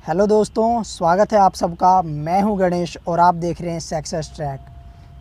Hello दोस्तों, स्वागत है आप सबका। मैं हूं गणेश और आप देख रहे हैं सक्सेस ट्रैक।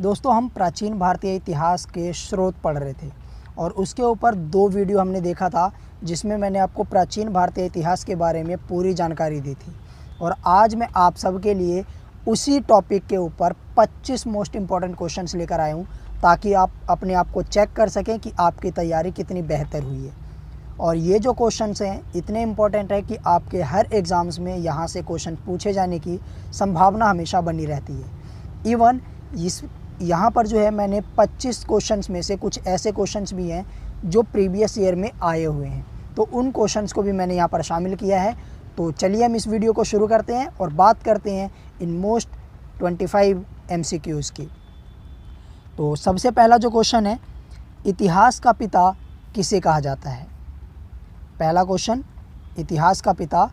दोस्तों, हम प्राचीन भारतीय इतिहास के स्रोत पढ़ रहे थे और उसके ऊपर 2 वीडियो हमने देखा था जिसमें मैंने आपको प्राचीन भारतीय इतिहास के बारे में पूरी जानकारी दी थी। और आज मैं आप सब के लिए उसी टॉपिक के ऊपर 25 मोस्ट इम्पॉर्टेंट क्वेश्चंस लेकर आया हूँ ताकि आप अपने आप को चेक कर सकें कि आपकी तैयारी कितनी बेहतर हुई है। और ये जो क्वेश्चंस हैं इतने इम्पॉर्टेंट है कि आपके हर एग्ज़ाम्स में यहाँ से क्वेश्चन पूछे जाने की संभावना हमेशा बनी रहती है। इवन यहाँ पर जो है मैंने 25 क्वेश्चंस में से कुछ ऐसे क्वेश्चंस भी हैं जो प्रीवियस ईयर में आए हुए हैं, तो उन क्वेश्चंस को भी मैंने यहाँ पर शामिल किया है। तो चलिए हम इस वीडियो को शुरू करते हैं और बात करते हैं इन मोस्ट 25 MCQs की। तो सबसे पहला जो क्वेश्चन है, इतिहास का पिता किसे कहा जाता है? पहला क्वेश्चन, इतिहास का पिता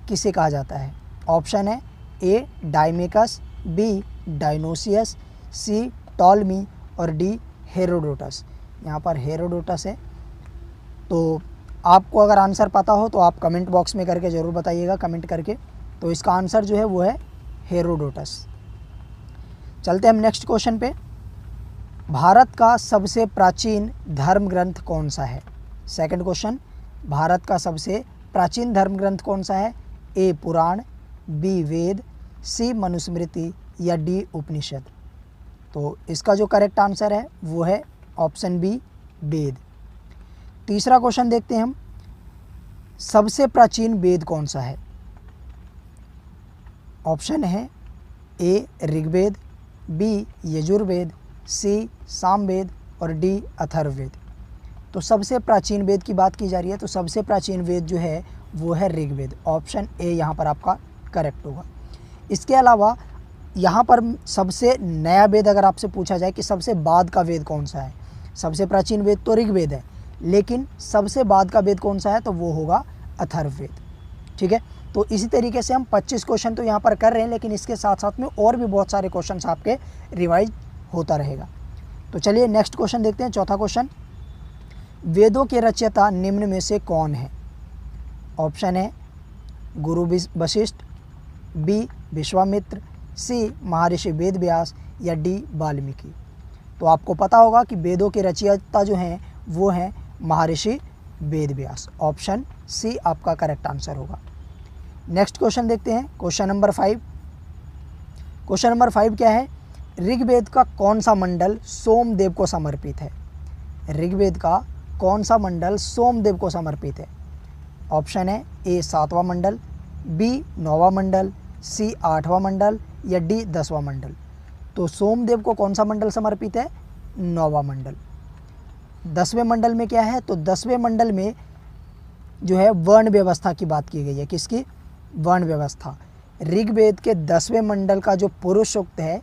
किसे कहा जाता है? ऑप्शन है ए डायमेकस, बी डायनोसियस, सी टॉलमी और डी हेरोडोटस। यहाँ पर हेरोडोटस है। तो आपको अगर आंसर पता हो तो आप कमेंट बॉक्स में करके ज़रूर बताइएगा, कमेंट करके। तो इसका आंसर जो है वो है हेरोडोटस। चलते हैं हम नेक्स्ट क्वेश्चन पे। भारत का सबसे प्राचीन धर्म ग्रंथ कौन सा है? सेकंड क्वेश्चन, भारत का सबसे प्राचीन धर्म ग्रंथ कौन सा है? ए पुराण, बी वेद, सी मनुस्मृति या डी उपनिषद। तो इसका जो करेक्ट आंसर है वो है ऑप्शन बी वेद। तीसरा क्वेश्चन देखते हैं हम, सबसे प्राचीन वेद कौन सा है? ऑप्शन है ए ऋग्वेद, बी यजुर्वेद, सी सामवेद और डी अथर्ववेद। तो सबसे प्राचीन वेद की बात की जा रही है, तो सबसे प्राचीन वेद जो है वो है ऋग्वेद। ऑप्शन ए यहाँ पर आपका करेक्ट होगा। इसके अलावा यहाँ पर सबसे नया वेद अगर आपसे पूछा जाए कि सबसे बाद का वेद कौन सा है, सबसे प्राचीन वेद तो ऋग्वेद है, लेकिन सबसे बाद का वेद कौन सा है, तो वो होगा अथर्ववेद। ठीक है, तो इसी तरीके से हम 25 क्वेश्चन तो यहाँ पर कर रहे हैं, लेकिन इसके साथ साथ में और भी बहुत सारे क्वेश्चन आपके रिवाइज होता रहेगा। तो चलिए नेक्स्ट क्वेश्चन देखते हैं। चौथा क्वेश्चन, वेदों के रचयिता निम्न में से कौन है? ऑप्शन है गुरु वशिष्ठ, बी विश्वामित्र, सी महर्षि वेद व्यास या डी वाल्मीकि। तो आपको पता होगा कि वेदों के रचयिता जो हैं वो हैं महर्षि वेद व्यास। ऑप्शन सी आपका करेक्ट आंसर होगा। नेक्स्ट क्वेश्चन देखते हैं, क्वेश्चन नंबर 5। क्वेश्चन नंबर 5 क्या है? ऋग्वेद का कौन सा मंडल सोमदेव को समर्पित है? ऋग्वेद का कौन सा मंडल सोमदेव को समर्पित है? ऑप्शन है ए 7वां मंडल, बी 9वां मंडल, सी 8वां मंडल या डी 10वां मंडल। तो सोमदेव को कौन सा मंडल समर्पित है? 9वां मंडल। 10वें मंडल में क्या है? तो 10वें मंडल में जो है वर्ण व्यवस्था की बात की गई है। किसकी? वर्ण व्यवस्था। ऋग्वेद के 10वें मंडल का जो पुरुष सूक्त है,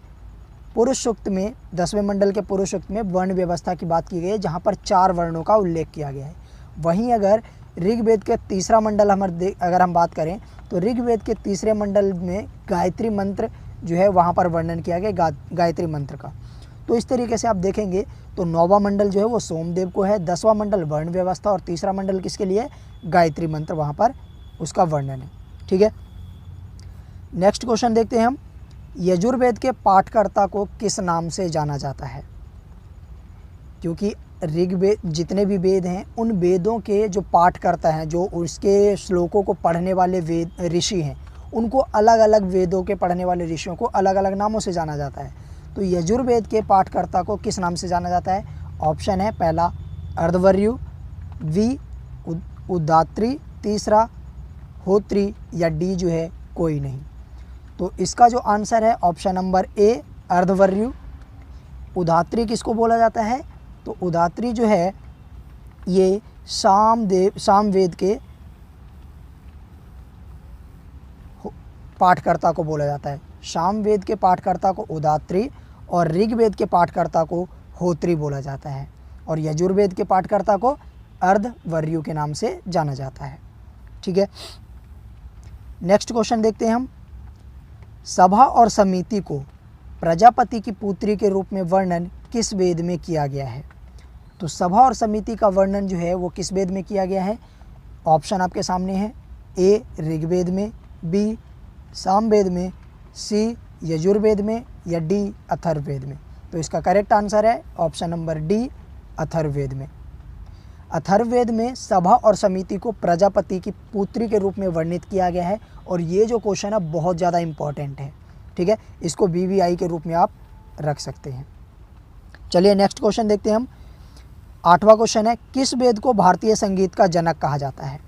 पुरुष सूक्त में 10वें मंडल के पुरुष सूक्त में वर्ण व्यवस्था की बात की गई है, जहाँ पर 4 वर्णों का उल्लेख किया गया है। वहीं अगर ऋग्वेद के तीसरा मंडल अगर हम बात करें तो ऋग्वेद के तीसरे मंडल में गायत्री मंत्र जो है वहाँ पर वर्णन किया गया गायत्री मंत्र का। तो इस तरीके से आप देखेंगे तो 9वां मंडल जो है वो सोमदेव को है, 10वां मंडल वर्ण व्यवस्था और तीसरा मंडल किसके लिए? गायत्री मंत्र, वहाँ पर उसका वर्णन है। ठीक है, नेक्स्ट क्वेश्चन देखते हैं हम। यजुर्वेद के पाठकर्ता को किस नाम से जाना जाता है? क्योंकि ऋग्वेद जितने भी वेद हैं उन वेदों के जो पाठकर्ता हैं, जो उसके श्लोकों को पढ़ने वाले वेद ऋषि हैं, उनको अलग अलग वेदों के पढ़ने वाले ऋषियों को अलग अलग नामों से जाना जाता है। तो यजुर्वेद के पाठकर्ता को किस नाम से जाना जाता है? ऑप्शन है पहला अर्धवर्यु, बी उदात्री, तीसरा होत्री या डी जो है कोई नहीं। तो इसका जो आंसर है ऑप्शन नंबर ए अर्धवर्यु। उदात्री किसको बोला जाता है? तो उदात्री जो है ये सामवेद के पाठकर्ता को बोला जाता है। सामवेद के पाठकर्ता को उदात्री और ऋग्वेद के पाठकर्ता को होत्री बोला जाता है, और यजुर्वेद के पाठकर्ता को अर्धवर्यु के नाम से जाना जाता है। ठीक है, नेक्स्ट क्वेश्चन देखते हैं हम। सभा और समिति को प्रजापति की पुत्री के रूप में वर्णन किस वेद में किया गया है? तो सभा और समिति का वर्णन जो है वो किस वेद में किया गया है? ऑप्शन आपके सामने है, ए ऋग्वेद में, बी सामवेद में, सी यजुर्वेद में या डी अथर्ववेद में। तो इसका करेक्ट आंसर है ऑप्शन नंबर डी, अथर्ववेद में। अथर्ववेद में सभा और समिति को प्रजापति की पुत्री के रूप में वर्णित किया गया है और ये जो क्वेश्चन है बहुत ज़्यादा इम्पॉर्टेंट है, ठीक है। इसको BVI के रूप में आप रख सकते हैं। चलिए नेक्स्ट क्वेश्चन देखते हैं हम। 8वां क्वेश्चन है, किस वेद को भारतीय संगीत का जनक कहा जाता है?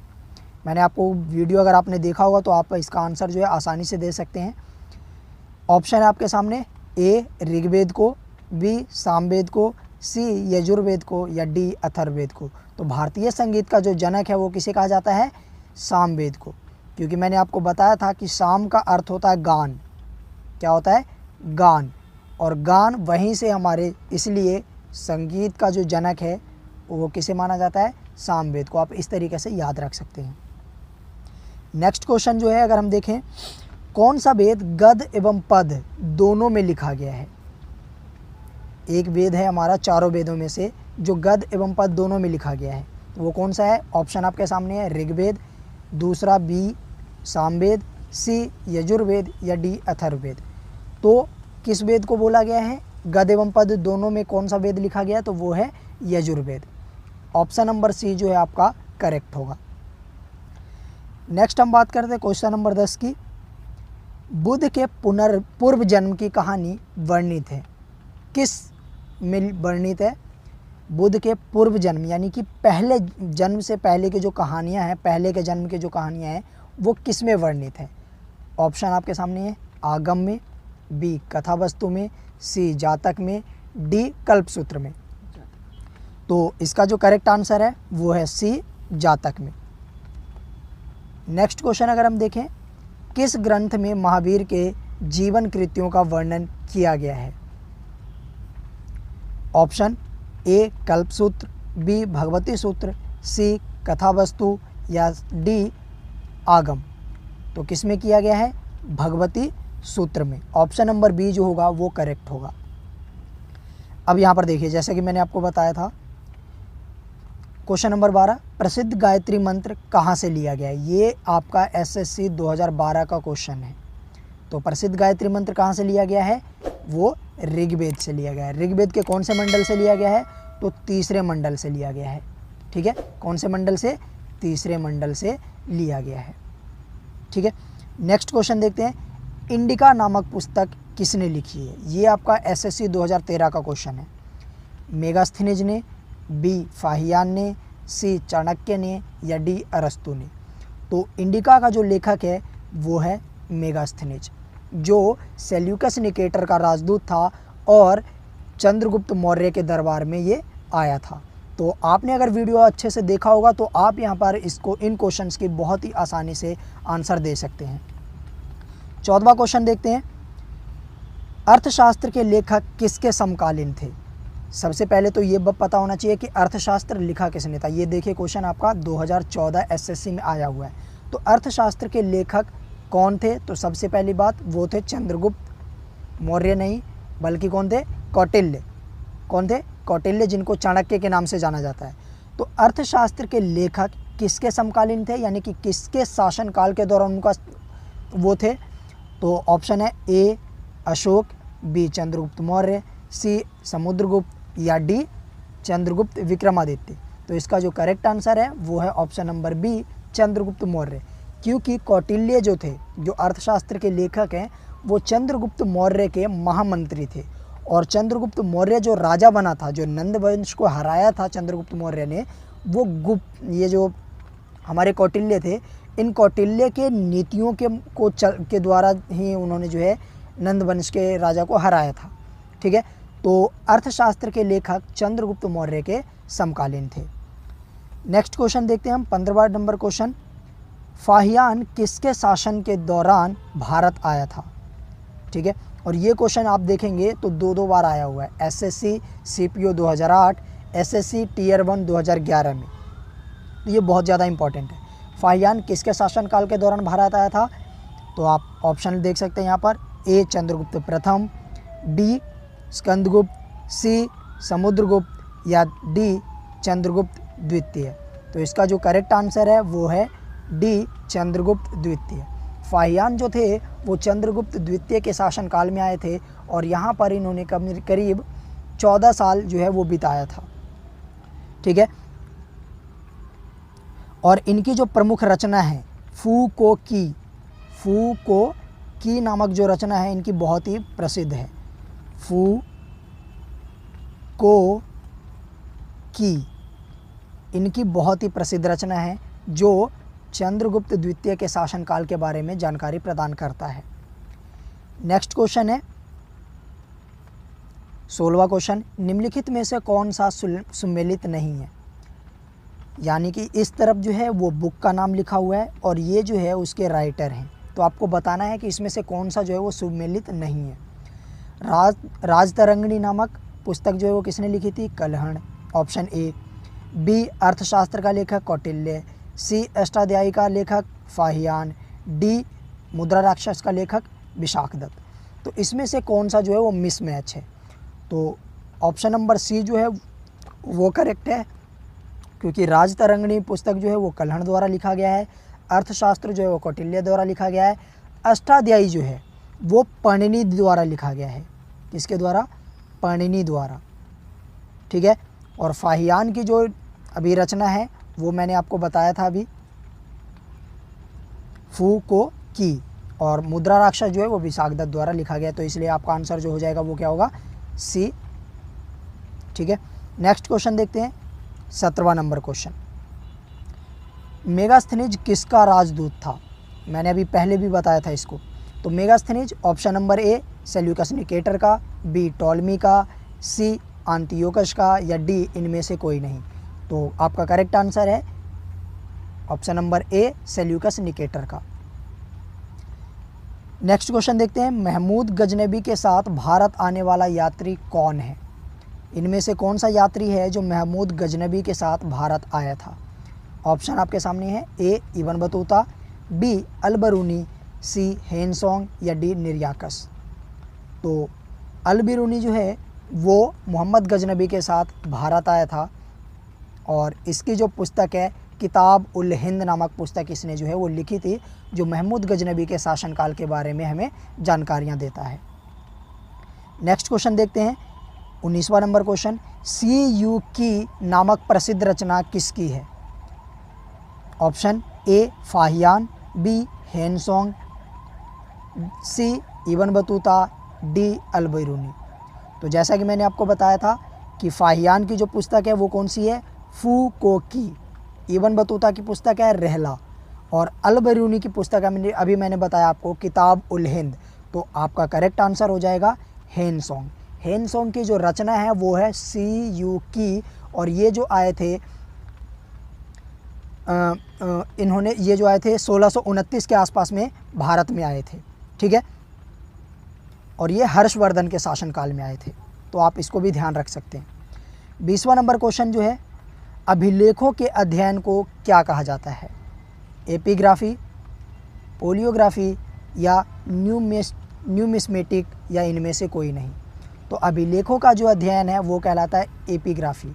मैंने आपको वीडियो अगर आपने देखा होगा तो आप इसका आंसर जो है आसानी से दे सकते हैं। ऑप्शन है आपके सामने, ए ऋग्वेद को, बी सामवेद को, सी यजुर्वेद को या डी अथर्ववेद को। तो भारतीय संगीत का जो जनक है वो किसे कहा जाता है? सामवेद को, क्योंकि मैंने आपको बताया था कि साम का अर्थ होता है गान। क्या होता है? गान। और गान वहीं से हमारे, इसलिए संगीत का जो जनक है वो किसे माना जाता है? सामवेद को। आप इस तरीके से याद रख सकते हैं। नेक्स्ट क्वेश्चन जो है अगर हम देखें, कौन सा वेद गद एवं पद दोनों में लिखा गया है? एक वेद है हमारा चारों वेदों में से जो गद एवं पद दोनों में लिखा गया है, तो वो कौन सा है? ऑप्शन आपके सामने है, ऋग्वेद, दूसरा बी सामवेद, सी यजुर्वेद या डी अथर्ववेद। तो किस वेद को बोला गया है? गद एवं पद दोनों में कौन सा वेद लिखा गया है? तो वो है यजुर्वेद। ऑप्शन नंबर सी जो है आपका करेक्ट होगा। नेक्स्ट हम बात करते हैं क्वेश्चन नंबर 10 की। बुद्ध के पूर्व जन्म की कहानी वर्णित है, किस में वर्णित है? बुद्ध के पूर्व जन्म यानी कि पहले जन्म से पहले की जो कहानियां हैं, पहले के जन्म की जो कहानियां हैं वो किस में वर्णित है? ऑप्शन आपके सामने है, आगम में, बी कथावस्तु में, सी जातक में, डी कल्पसूत्र में। तो इसका जो करेक्ट आंसर है वो है सी जातक में। नेक्स्ट क्वेश्चन अगर हम देखें, किस ग्रंथ में महावीर के जीवन कृत्यों का वर्णन किया गया है? Option A Kalpasutra, B Bhagavati Sutra, C कथावस्तु या डी आगम। तो किस में किया गया है? भगवती सूत्र में। ऑप्शन नंबर बी जो होगा वो करेक्ट होगा। अब यहाँ पर देखिए, जैसे कि मैंने आपको बताया था, क्वेश्चन नंबर 12, प्रसिद्ध गायत्री मंत्र कहाँ से लिया गया है? ये आपका SSC 2012 का क्वेश्चन है। तो प्रसिद्ध गायत्री मंत्र कहाँ से लिया गया है? वो ऋग्वेद से लिया गया है। ऋग्वेद के कौन से मंडल से लिया गया है? तो तीसरे मंडल से लिया गया है, ठीक है। कौन से मंडल से? तीसरे मंडल से लिया गया है, ठीक है। नेक्स्ट क्वेश्चन देखते हैं, इंडिका नामक पुस्तक किसने लिखी है? ये आपका SSC 2013 का क्वेश्चन है। मेगास्थनीज ने, बी फाहियान ने, सी चाणक्य ने या डी अरस्तु ने। तो इंडिका का जो लेखक है वो है मेगास्थनीज, जो सेल्यूकस निकेटर का राजदूत था और चंद्रगुप्त मौर्य के दरबार में ये आया था। तो आपने अगर वीडियो अच्छे से देखा होगा तो आप यहाँ पर इसको, इन क्वेश्चंस की बहुत ही आसानी से आंसर दे सकते हैं। 14वां क्वेश्चन देखते हैं, अर्थशास्त्र के लेखक किसके समकालीन थे? सबसे पहले तो ये पता होना चाहिए कि अर्थशास्त्र लिखा किसने था। ये देखिए क्वेश्चन आपका 2014 SSC में आया हुआ है। तो अर्थशास्त्र के लेखक कौन थे? तो सबसे पहली बात वो थे चंद्रगुप्त मौर्य, नहीं बल्कि कौन थे? कौटिल्य। कौन थे? कौटिल्य, जिनको चाणक्य के नाम से जाना जाता है। तो अर्थशास्त्र के लेखक किसके समकालीन थे, यानी कि किसके शासनकाल के दौरान उनका वो थे? तो ऑप्शन है ए अशोक, बी चंद्रगुप्त मौर्य, सी समुद्रगुप्त या डी चंद्रगुप्त विक्रमादित्य। तो इसका जो करेक्ट आंसर है वो है option number B Chandragupta Maurya, क्योंकि कौटिल्य जो थे, जो अर्थशास्त्र के लेखक हैं, वो चंद्रगुप्त मौर्य के महामंत्री थे। और चंद्रगुप्त मौर्य जो राजा बना था, जो नंद वंश को हराया था चंद्रगुप्त मौर्य ने, वो ये जो हमारे कौटिल्य थे, इन कौटिल्य के नीतियों के द्वारा ही उन्होंने जो है नंद वंश के राजा को हराया था, ठीक है। तो अर्थशास्त्र के लेखक चंद्रगुप्त मौर्य के समकालीन थे। नेक्स्ट क्वेश्चन देखते हैं हम, 15वां नंबर क्वेश्चन, फाहियान किसके शासन के दौरान भारत आया था? ठीक है, और ये क्वेश्चन आप देखेंगे तो दो बार आया हुआ है, SSC CPO 2008, SSC Tier 1 2011 में। तो ये बहुत ज़्यादा इंपॉर्टेंट है। फाहियान किसके शासनकाल के दौरान भारत आया था? तो आप ऑप्शन देख सकते हैं यहाँ पर, ए चंद्रगुप्त प्रथम, डी स्कंदगुप्त, सी समुद्रगुप्त या डी चंद्रगुप्त द्वितीय। तो इसका जो करेक्ट आंसर है वो है डी चंद्रगुप्त द्वितीय। फाहियान जो थे वो चंद्रगुप्त द्वितीय के शासनकाल में आए थे और यहाँ पर इन्होंने करीब 14 साल जो है वो बिताया था। ठीक है, और इनकी जो प्रमुख रचना है फू को की नामक जो रचना है इनकी बहुत ही प्रसिद्ध है। फू को की इनकी बहुत ही प्रसिद्ध रचना है जो चंद्रगुप्त द्वितीय के शासनकाल के बारे में जानकारी प्रदान करता है। नेक्स्ट क्वेश्चन है 16वां क्वेश्चन, निम्नलिखित में से कौन सा सुमेलित नहीं है? यानी कि इस तरफ जो है वो बुक का नाम लिखा हुआ है और ये जो है उसके राइटर हैं, तो आपको बताना है कि इसमें से कौन सा जो है वो सुमेलित नहीं है। राजतरंगिणी नामक पुस्तक जो है वो किसने लिखी थी? Kalhana, option A. बी अर्थशास्त्र का लेखक कौटिल्य, सी अष्टाध्यायी का लेखक फाहियान, डी मुद्रा राक्षस का लेखक विशाखदत्त। तो इसमें से कौन सा जो है वो मिसमैच है? तो ऑप्शन नंबर सी जो है वो करेक्ट है, क्योंकि राजतरंगिणी पुस्तक जो है वो कल्हण द्वारा लिखा गया है, अर्थशास्त्र जो है वो कौटिल्य द्वारा लिखा गया है, अष्टाध्यायी जो है वो पाणिनि द्वारा लिखा गया है। किसके द्वारा? पाणिनि द्वारा। ठीक है, और फाहियान की जो अभी रचना है वो मैंने आपको बताया था अभी, फू को की, और मुद्रा राक्षस जो है वो विशाखदत्त द्वारा लिखा गया, तो इसलिए आपका आंसर जो हो जाएगा वो क्या होगा? सी। ठीक है, नेक्स्ट क्वेश्चन देखते हैं 17वां नंबर क्वेश्चन, मेगास्थनीज किसका राजदूत था? मैंने अभी पहले भी बताया था इसको। तो मेगास्थनीज ऑप्शन नंबर ए सेल्यूकस निकेटर का, बी टॉलमी का, सी आंतियोकस का, या डी इनमें से कोई नहीं। तो आपका करेक्ट आंसर है ऑप्शन नंबर ए सेल्यूकस निकेटर का। नेक्स्ट क्वेश्चन देखते हैं, महमूद गजनबी के साथ भारत आने वाला यात्री कौन है? इनमें से कौन सा यात्री है जो महमूद गजनबी के साथ भारत आया था? ऑप्शन आपके सामने है, ए इब्न बतूता, बी अल-बरूनी, सी हेनसोंग, या डी निर्याकस। तो अल-बरूनी जो है वो मोहम्मद गजनबी के साथ भारत आया था और इसकी जो पुस्तक है किताब उल हिंद नामक पुस्तक इसने जो है वो लिखी थी, जो महमूद गजनबी के शासनकाल के बारे में हमें जानकारियाँ देता है। नेक्स्ट क्वेश्चन देखते हैं 19वां नंबर क्वेश्चन, सी यू की नामक प्रसिद्ध रचना किसकी है? Option A Fahien, B Hiuen Tsang, C Ibn Battuta, D Al Biruni. तो जैसा कि मैंने आपको बताया था कि फाहियान की जो पुस्तक है वो कौन सी है? फू को की। इब्न बतूता की पुस्तक है रहला, और अल-बरूनी की पुस्तक है अभी मैंने बताया आपको किताब उल हिंद। तो आपका करेक्ट आंसर हो जाएगा हेनसोंग। हेनसोंग की जो रचना है वो है सी यू की, और ये जो आए थे इन्होंने ये जो आए थे 1629 के आसपास में भारत में आए थे। ठीक है, और ये हर्षवर्धन के शासनकाल में आए थे, तो आप इसको भी ध्यान रख सकते हैं। 20वां नंबर क्वेश्चन जो है, अभिलेखों के अध्ययन को क्या कहा जाता है? एपिग्राफी, पोलियोग्राफी, या न्यूमिस्मेटिक, या इनमें से कोई नहीं। तो अभिलेखों का जो अध्ययन है वो कहलाता है एपिग्राफी।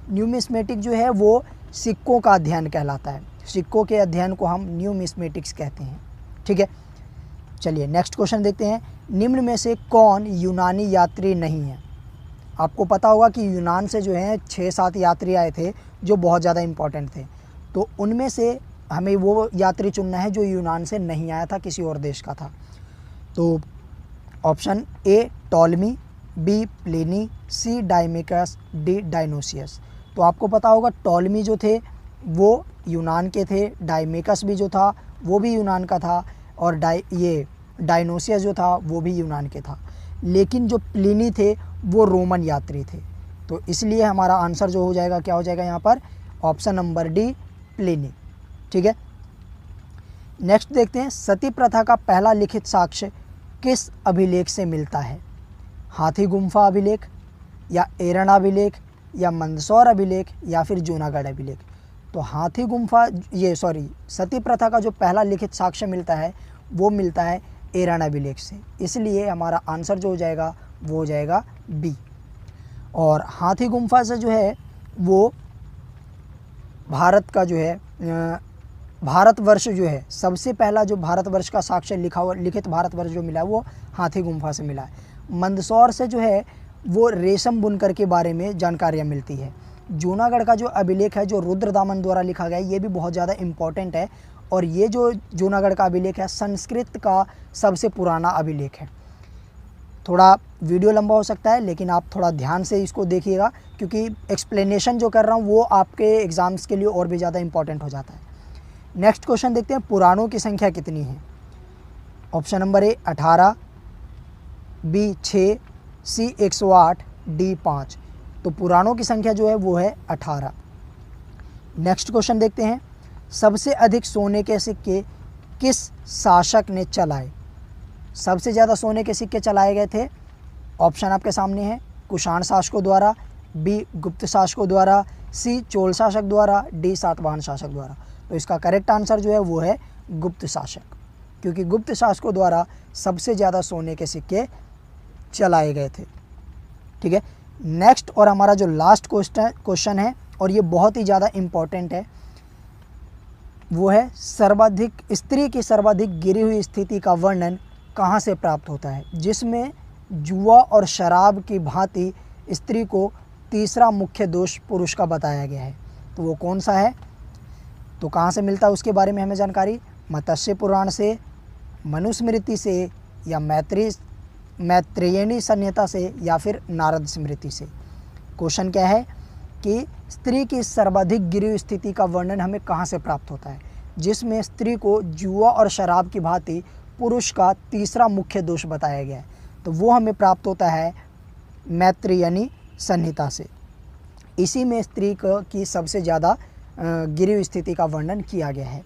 न्यूमिस्मेटिक जो है वो सिक्कों का अध्ययन कहलाता है। सिक्कों के अध्ययन को हम न्यूमिस्मेटिक्स कहते हैं। ठीक है, चलिए नेक्स्ट क्वेश्चन देखते हैं, निम्न में से कौन यूनानी यात्री नहीं है? आपको पता होगा कि यूनान से जो है 6-7 यात्री आए थे जो बहुत ज़्यादा इम्पॉर्टेंट थे, तो उनमें से हमें वो यात्री चुनना है जो यूनान से नहीं आया था, किसी और देश का था। तो option A Ptolemy, B Pliny, C Deimachus, D Dionysius. तो आपको पता होगा टॉलमी जो थे वो यूनान के थे, डायमेकस भी जो था वो भी यूनान का था, और डायनोसियस जो था वो भी यूनान के था, लेकिन जो प्लिनी थे वो रोमन यात्री थे। तो इसलिए हमारा आंसर जो हो जाएगा क्या हो जाएगा यहाँ पर? Option number D Pliny. ठीक है, नेक्स्ट देखते हैं, सती प्रथा का पहला लिखित साक्ष्य किस अभिलेख से मिलता है? हाथी गुम्फा अभिलेख, या एरन अभिलेख, या मंदसौर अभिलेख, या फिर जूनागढ़ अभिलेख। तो हाथी गुम्फा सती प्रथा का जो पहला लिखित साक्ष्य मिलता है वो मिलता है एरन अभिलेख से, इसलिए हमारा आंसर जो हो जाएगा वो हो जाएगा बी। और हाथी गुम्फा से जो है वो भारत भारतवर्ष जो है, सबसे पहला जो भारतवर्ष का साक्ष्य लिखित भारतवर्ष जो मिला है वो हाथी गुम्फा से मिला है। मंदसौर से जो है वो रेशम बुनकर के बारे में जानकारियाँ मिलती है। जूनागढ़ का जो अभिलेख है जो रुद्रदामन द्वारा लिखा गया है, ये भी बहुत ज़्यादा इम्पॉर्टेंट है। और ये जो जूनागढ़ का अभिलेख है संस्कृत का सबसे पुराना अभिलेख है। थोड़ा वीडियो लंबा हो सकता है लेकिन आप थोड़ा ध्यान से इसको देखिएगा, क्योंकि एक्सप्लेनेशन जो कर रहा हूँ वो आपके एग्ज़ाम्स के लिए और भी ज़्यादा इम्पॉर्टेंट हो जाता है। नेक्स्ट क्वेश्चन देखते हैं, पुराणों की संख्या कितनी है? Option number A 18, B 6, C 108, D 5। तो पुराणों की संख्या जो है वो है 18। नेक्स्ट क्वेश्चन देखते हैं, सबसे अधिक सोने के सिक्के किस शासक ने चलाए? सबसे ज़्यादा सोने के सिक्के चलाए गए थे, ऑप्शन आपके सामने है, कुषाण शासकों द्वारा, बी गुप्त शासकों द्वारा, सी चोल शासक द्वारा, डी सातवाहन शासक द्वारा। तो इसका करेक्ट आंसर जो है वो है गुप्त शासक, क्योंकि गुप्त शासकों द्वारा सबसे ज़्यादा सोने के सिक्के चलाए गए थे। ठीक है, नेक्स्ट और हमारा जो लास्ट क्वेश्चन है और ये बहुत ही ज़्यादा इम्पॉर्टेंट है, वो है स्त्री की सर्वाधिक गिरी हुई स्थिति का वर्णन कहाँ से प्राप्त होता है? जिसमें जुआ और शराब की भांति स्त्री को तीसरा मुख्य दोष पुरुष का बताया गया है। तो वो कौन सा है? तो कहाँ से मिलता है उसके बारे में हमें जानकारी, मत्स्य पुराण से, मनुस्मृति से, या मैत्रेयणी संहिता से, या फिर नारद स्मृति से। क्वेश्चन क्या है कि स्त्री की सर्वाधिक गिरी हुई स्थिति का वर्णन हमें कहाँ से प्राप्त होता है? जिसमें स्त्री को जुआ और शराब की भांति पुरुष का तीसरा मुख्य दोष बताया गया है। तो वो हमें प्राप्त होता है मैत्रेयणी संहिता से। इसी में स्त्री की सबसे ज़्यादा गिरी हुई स्थिति का वर्णन किया गया है।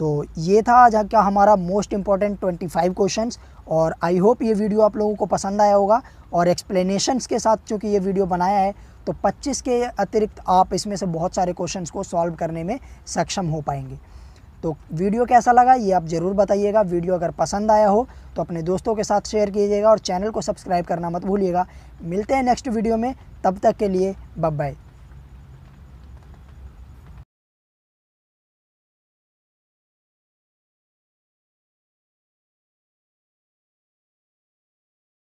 तो ये था आज का हमारा मोस्ट इम्पॉर्टेंट 25 क्वेश्चंस, और आई होप ये वीडियो आप लोगों को पसंद आया होगा। और एक्सप्लेनेशंस के साथ चूँकि ये वीडियो बनाया है तो 25 के अतिरिक्त आप इसमें से बहुत सारे क्वेश्चंस को सॉल्व करने में सक्षम हो पाएंगे। तो वीडियो कैसा लगा ये आप ज़रूर बताइएगा। वीडियो अगर पसंद आया हो तो अपने दोस्तों के साथ शेयर कीजिएगा और चैनल को सब्सक्राइब करना मत भूलिएगा। मिलते हैं नेक्स्ट वीडियो में, तब तक के लिए बाय बाय।